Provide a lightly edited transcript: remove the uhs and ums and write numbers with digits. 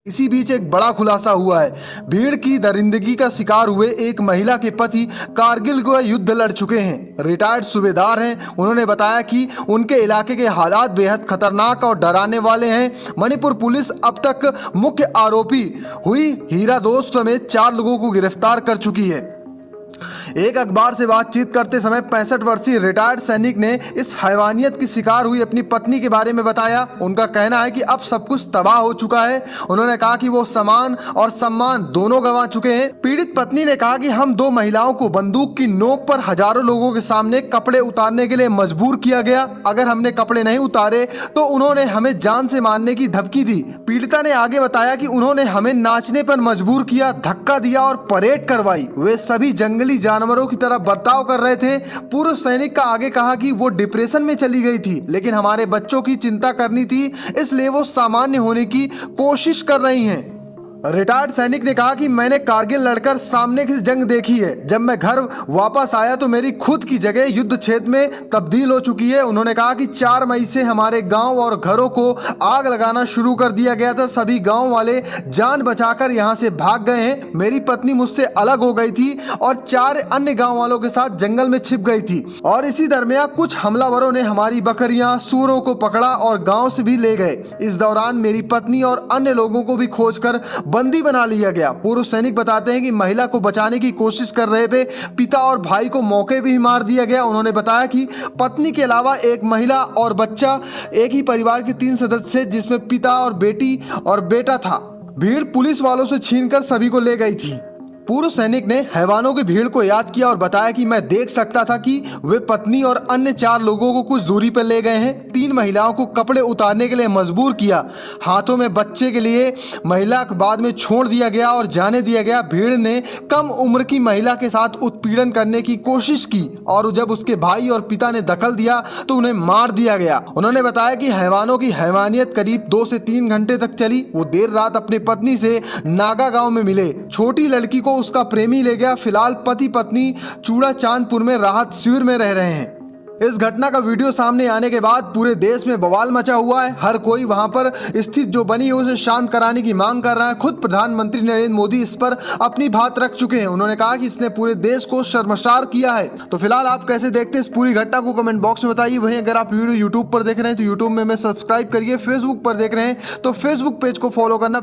इसी बीच एक बड़ा खुलासा हुआ है। भीड़ की दरिंदगी का शिकार हुए एक महिला के पति कारगिल को युद्ध लड़ चुके हैं, रिटायर्ड सूबेदार हैं। उन्होंने बताया कि उनके इलाके के हालात बेहद खतरनाक और डराने वाले हैं। मणिपुर पुलिस अब तक मुख्य आरोपी हुई हीरा दोस्त समेत 4 लोगों को गिरफ्तार कर चुकी है। एक अखबार से बातचीत करते समय 65 वर्षीय रिटायर्ड सैनिक ने इस हैवानियत की शिकार हुई अपनी पत्नी के बारे में बताया। उनका कहना है कि अब सब कुछ तबाह हो चुका है। उन्होंने कहा कि वो सामान और सम्मान दोनों गंवा चुके हैं। पीड़ित पत्नी ने कहा कि हम 2 महिलाओं को बंदूक की नोक पर हजारों लोगों के सामने कपड़े उतारने के लिए मजबूर किया गया। अगर हमने कपड़े नहीं उतारे तो उन्होंने हमें जान से मारने की धमकी दी। पीड़िता ने आगे बताया कि उन्होंने हमें नाचने पर मजबूर किया, धक्का दिया और परेड करवाई। वे सभी जंगली जानवरों की तरह बर्ताव कर रहे थे। पूर्व सैनिक का आगे कहा कि वो डिप्रेशन में चली गई थी, लेकिन हमारे बच्चों की चिंता करनी थी, इसलिए वो सामान्य होने की कोशिश कर रही हैं। रिटायर्ड सैनिक ने कहा कि मैंने कारगिल लड़कर सामने की जंग देखी है। जब मैं घर वापस आया तो मेरी खुद की जगह युद्ध क्षेत्र में तब्दील हो चुकी है। उन्होंने कहा कि 4 मई से हमारे गांव और घरों को आग लगाना शुरू कर दिया गया था। सभी गांव वाले जान बचाकर यहां से भाग गए हैं। मेरी पत्नी मुझसे अलग हो गई थी और 4 अन्य गाँव वालों के साथ जंगल में छिप गई थी और इसी दरमियान कुछ हमलावरों ने हमारी बकरियां, सूरों को पकड़ा और गाँव से भी ले गए। इस दौरान मेरी पत्नी और अन्य लोगों को भी खोजकर बंदी बना लिया गया। पूर्व सैनिक बताते हैं कि महिला को बचाने की कोशिश कर रहे थे पिता और भाई को मौके पे ही मार दिया गया। उन्होंने बताया कि पत्नी के अलावा एक महिला और बच्चा, एक ही परिवार के 3 सदस्य जिसमें पिता और बेटी और बेटा था। भीड़ पुलिस वालों से छीनकर सभी को ले गई थी। पूर्व सैनिक ने हैवानों की भीड़ को याद किया और बताया कि मैं देख सकता था कि वे पत्नी और अन्य 4 लोगों को कुछ दूरी पर ले गए हैं। 3 महिलाओं को कपड़े उतारने के लिए मजबूर किया, हाथों में बच्चे के लिए महिला को बाद में छोड़ दिया गया और जाने दिया गया। भीड़ ने कम उम्र की महिला के साथ उत्पीड़न करने की कोशिश की और जब उसके भाई और पिता ने दखल दिया तो उन्हें मार दिया गया। उन्होंने बताया कि हैवानों की हैवानियत करीब 2 से 3 घंटे तक चली। वो देर रात अपनी पत्नी से नागा गांव में मिले। छोटी लड़की को उसका प्रेमी ले गया। फिलहाल पति पत्नी चूड़ा चांदपुर में राहत शिविर में रह रहे हैं। इस घटना का वीडियो सामने आने के बाद पूरे देश में बवाल मचा हुआ है। हर कोई वहां पर स्थिति जो बनी है उसे शांत कराने की मांग कर रहा है। खुद प्रधानमंत्री नरेंद्र मोदी इस पर अपनी बात रख चुके हैं। उन्होंने कहा कि इसने पूरे देश को शर्मसार किया है। तो फिलहाल आप कैसे देखते हैं इस पूरी घटना को कमेंट बॉक्स में बताइए। वहीं अगर आप वीडियो यूट्यूब पर देख रहे हैं तो यूट्यूब में सब्सक्राइब करिए। फेसबुक पर देख रहे हैं तो फेसबुक पेज को फॉलो करना